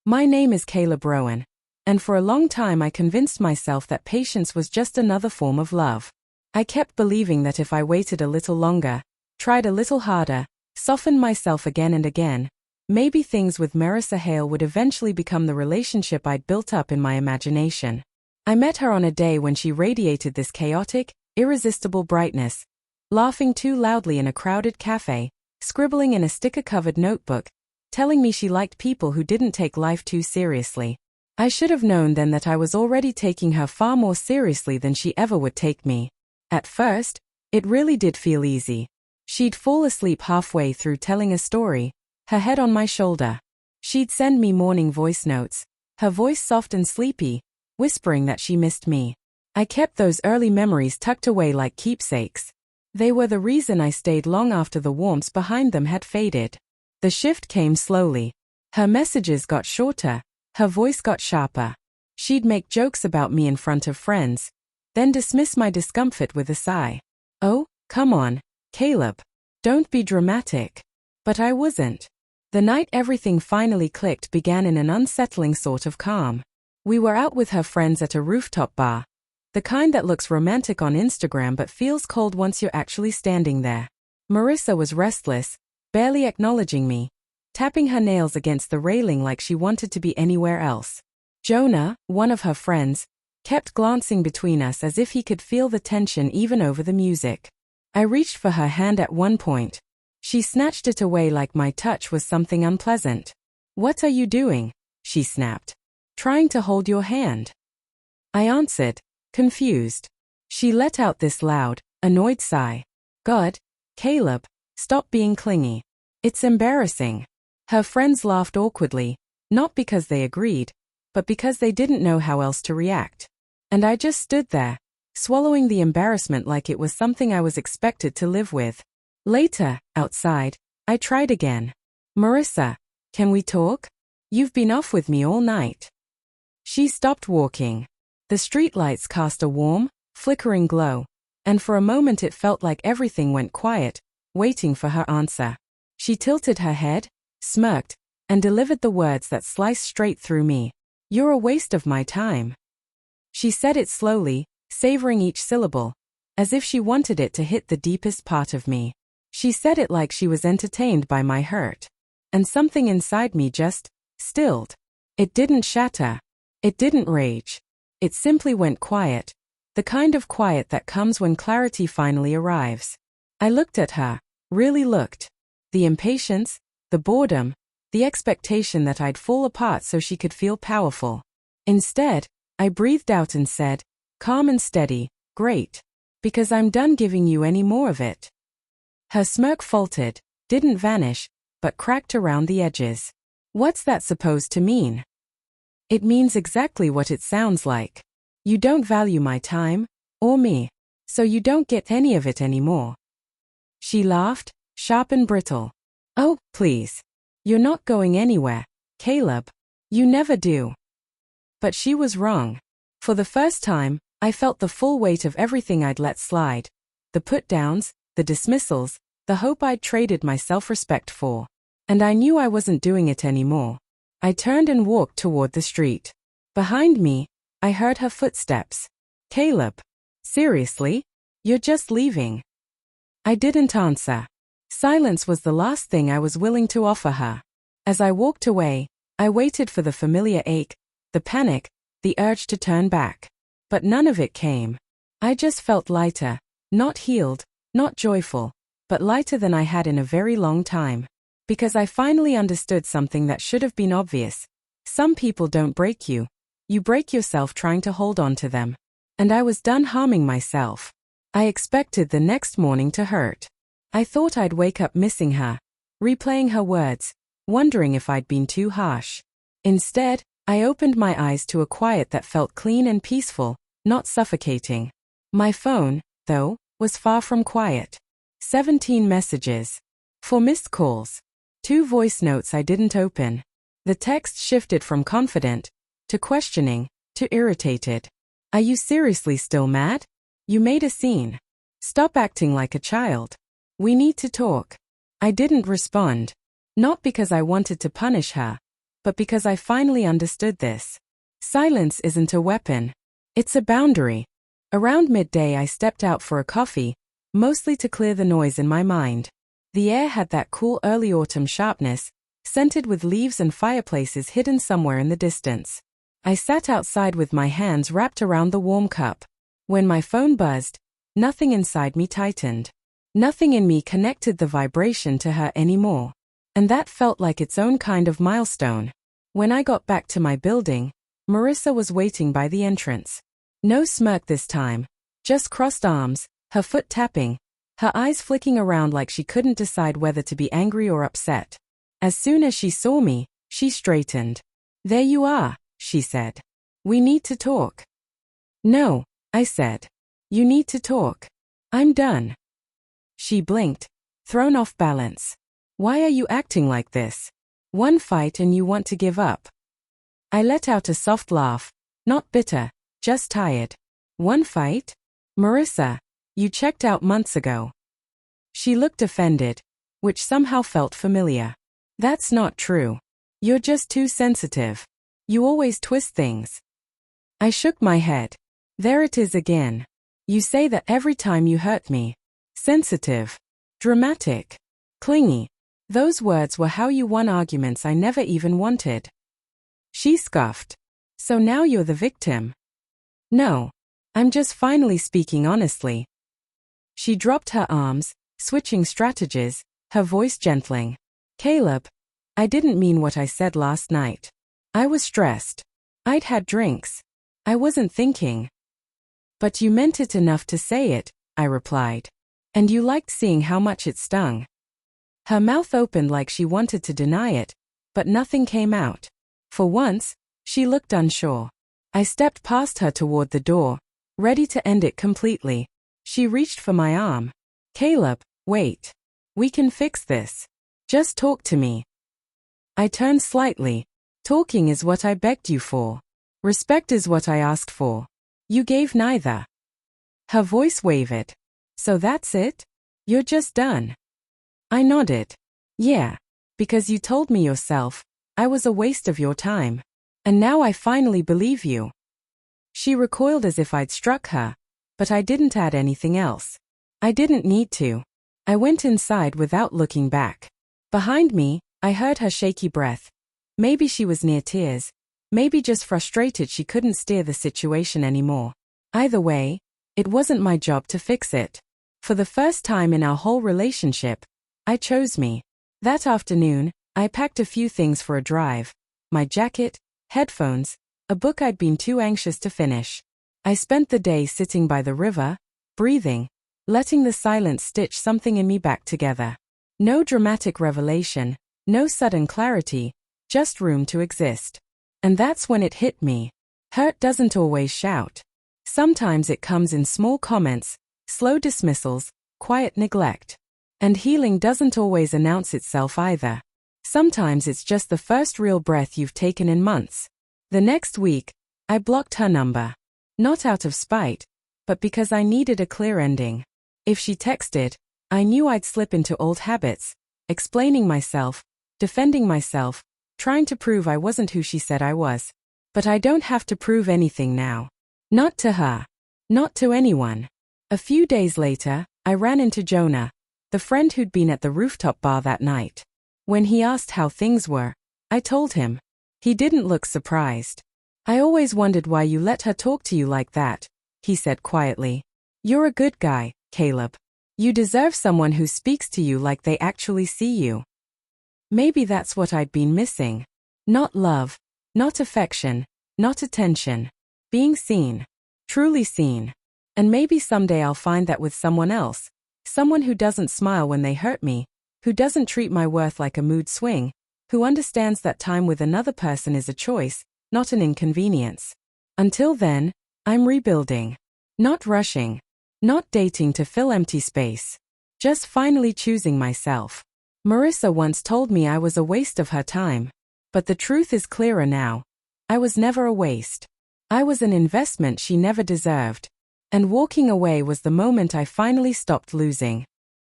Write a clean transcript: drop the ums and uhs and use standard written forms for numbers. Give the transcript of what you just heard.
My name is Caleb Rowan. And for a long time I convinced myself that patience was just another form of love. I kept believing that if I waited a little longer, tried a little harder, softened myself again and again, maybe things with Marissa Hale would eventually become the relationship I'd built up in my imagination. I met her on a day when she radiated this chaotic, irresistible brightness, laughing too loudly in a crowded cafe, scribbling in a sticker-covered notebook, telling me she liked people who didn't take life too seriously. I should have known then that I was already taking her far more seriously than she ever would take me. At first, it really did feel easy. She'd fall asleep halfway through telling a story, her head on my shoulder. She'd send me morning voice notes, her voice soft and sleepy, whispering that she missed me. I kept those early memories tucked away like keepsakes. They were the reason I stayed long after the warmth behind them had faded. The shift came slowly. Her messages got shorter, her voice got sharper. She'd make jokes about me in front of friends, then dismiss my discomfort with a sigh. Oh, come on, Caleb. Don't be dramatic. But I wasn't. The night everything finally clicked began in an unsettling sort of calm. We were out with her friends at a rooftop bar. The kind that looks romantic on Instagram but feels cold once you're actually standing there. Marissa was restless, barely acknowledging me, tapping her nails against the railing like she wanted to be anywhere else. Jonah, one of her friends, kept glancing between us as if he could feel the tension even over the music. I reached for her hand at one point. She snatched it away like my touch was something unpleasant. "What are you doing?" she snapped. "Trying to hold your hand." I answered, confused. She let out this loud, annoyed sigh. "God, Caleb, stop being clingy. It's embarrassing." Her friends laughed awkwardly, not because they agreed, but because they didn't know how else to react. And I just stood there, swallowing the embarrassment like it was something I was expected to live with. Later, outside, I tried again. "Marissa, can we talk? You've been off with me all night." She stopped walking. The streetlights cast a warm, flickering glow, and for a moment it felt like everything went quiet, waiting for her answer. She tilted her head, smirked, and delivered the words that sliced straight through me. "You're a waste of my time." She said it slowly, savoring each syllable, as if she wanted it to hit the deepest part of me. She said it like she was entertained by my hurt. And something inside me just stilled. It didn't shatter. It didn't rage. It simply went quiet, the kind of quiet that comes when clarity finally arrives. I looked at her, really looked. The impatience, the boredom, the expectation that I'd fall apart so she could feel powerful. Instead, I breathed out and said, calm and steady, "Great. Because I'm done giving you any more of it." Her smirk faltered, didn't vanish, but cracked around the edges. "What's that supposed to mean?" "It means exactly what it sounds like. You don't value my time, or me, so you don't get any of it anymore." She laughed, sharp and brittle. "Oh, please. You're not going anywhere, Caleb. You never do." But she was wrong. For the first time, I felt the full weight of everything I'd let slide. The put-downs, the dismissals, the hope I'd traded my self-respect for. And I knew I wasn't doing it anymore. I turned and walked toward the street. Behind me, I heard her footsteps. "Caleb. Seriously? You're just leaving?" I didn't answer. Silence was the last thing I was willing to offer her. As I walked away, I waited for the familiar ache, the panic, the urge to turn back. But none of it came. I just felt lighter, not healed, not joyful, but lighter than I had in a very long time. Because I finally understood something that should have been obvious. Some people don't break you. You break yourself trying to hold on to them. And I was done harming myself. I expected the next morning to hurt. I thought I'd wake up missing her, replaying her words, wondering if I'd been too harsh. Instead, I opened my eyes to a quiet that felt clean and peaceful, not suffocating. My phone, though, was far from quiet. 17 messages. 4 missed calls. 2 voice notes I didn't open. The text shifted from confident, to questioning, to irritated. "Are you seriously still mad? You made a scene. Stop acting like a child. We need to talk." I didn't respond. Not because I wanted to punish her, but because I finally understood this. Silence isn't a weapon. It's a boundary. Around midday I stepped out for a coffee, mostly to clear the noise in my mind. The air had that cool early autumn sharpness, scented with leaves and fireplaces hidden somewhere in the distance. I sat outside with my hands wrapped around the warm cup. When my phone buzzed, nothing inside me tightened. Nothing in me connected the vibration to her anymore. And that felt like its own kind of milestone. When I got back to my building, Marissa was waiting by the entrance. No smirk this time, just crossed arms, her foot tapping, her eyes flicking around like she couldn't decide whether to be angry or upset. As soon as she saw me, she straightened. "There you are," she said. "We need to talk." "No," I said. "You need to talk. I'm done." She blinked, thrown off balance. "Why are you acting like this? One fight and you want to give up." I let out a soft laugh, not bitter, just tired. "One fight? Marissa, you checked out months ago." She looked offended, which somehow felt familiar. "That's not true. You're just too sensitive. You always twist things." I shook my head. "There it is again. You say that every time you hurt me. Sensitive. Dramatic. Clingy. Those words were how you won arguments I never even wanted." She scoffed. "So now you're the victim." "No. I'm just finally speaking honestly." She dropped her arms, switching strategies, her voice gentling. "Caleb, I didn't mean what I said last night. I was stressed. I'd had drinks. I wasn't thinking." "But you meant it enough to say it," I replied. "And you liked seeing how much it stung." Her mouth opened like she wanted to deny it, but nothing came out. For once, she looked unsure. I stepped past her toward the door, ready to end it completely. She reached for my arm. "Caleb, wait. We can fix this. Just talk to me." I turned slightly. "Talking is what I begged you for. Respect is what I asked for. You gave neither." Her voice wavered. "So that's it? You're just done?" I nodded. "Yeah. Because you told me yourself I was a waste of your time. And now I finally believe you." She recoiled as if I'd struck her, but I didn't add anything else. I didn't need to. I went inside without looking back. Behind me, I heard her shaky breath. Maybe she was near tears. Maybe just frustrated she couldn't steer the situation anymore. Either way, it wasn't my job to fix it. For the first time in our whole relationship, I chose me. That afternoon, I packed a few things for a drive. My jacket, headphones, a book I'd been too anxious to finish. I spent the day sitting by the river, breathing, letting the silence stitch something in me back together. No dramatic revelation, no sudden clarity, just room to exist. And that's when it hit me. Hurt doesn't always shout. Sometimes it comes in small comments, slow dismissals, quiet neglect. And healing doesn't always announce itself either. Sometimes it's just the first real breath you've taken in months. The next week, I blocked her number. Not out of spite, but because I needed a clear ending. If she texted, I knew I'd slip into old habits, explaining myself, defending myself, trying to prove I wasn't who she said I was. But I don't have to prove anything now. Not to her. Not to anyone. A few days later, I ran into Jonah, the friend who'd been at the rooftop bar that night. When he asked how things were, I told him. He didn't look surprised. "I always wondered why you let her talk to you like that," he said quietly. "You're a good guy, Caleb. You deserve someone who speaks to you like they actually see you." Maybe that's what I'd been missing. Not love, not affection, not attention. Being seen. Truly seen. And maybe someday I'll find that with someone else. Someone who doesn't smile when they hurt me, who doesn't treat my worth like a mood swing, who understands that time with another person is a choice, not an inconvenience. Until then, I'm rebuilding. Not rushing. Not dating to fill empty space. Just finally choosing myself. Marissa once told me I was a waste of her time. But the truth is clearer now. I was never a waste. I was an investment she never deserved. And walking away was the moment I finally stopped losing.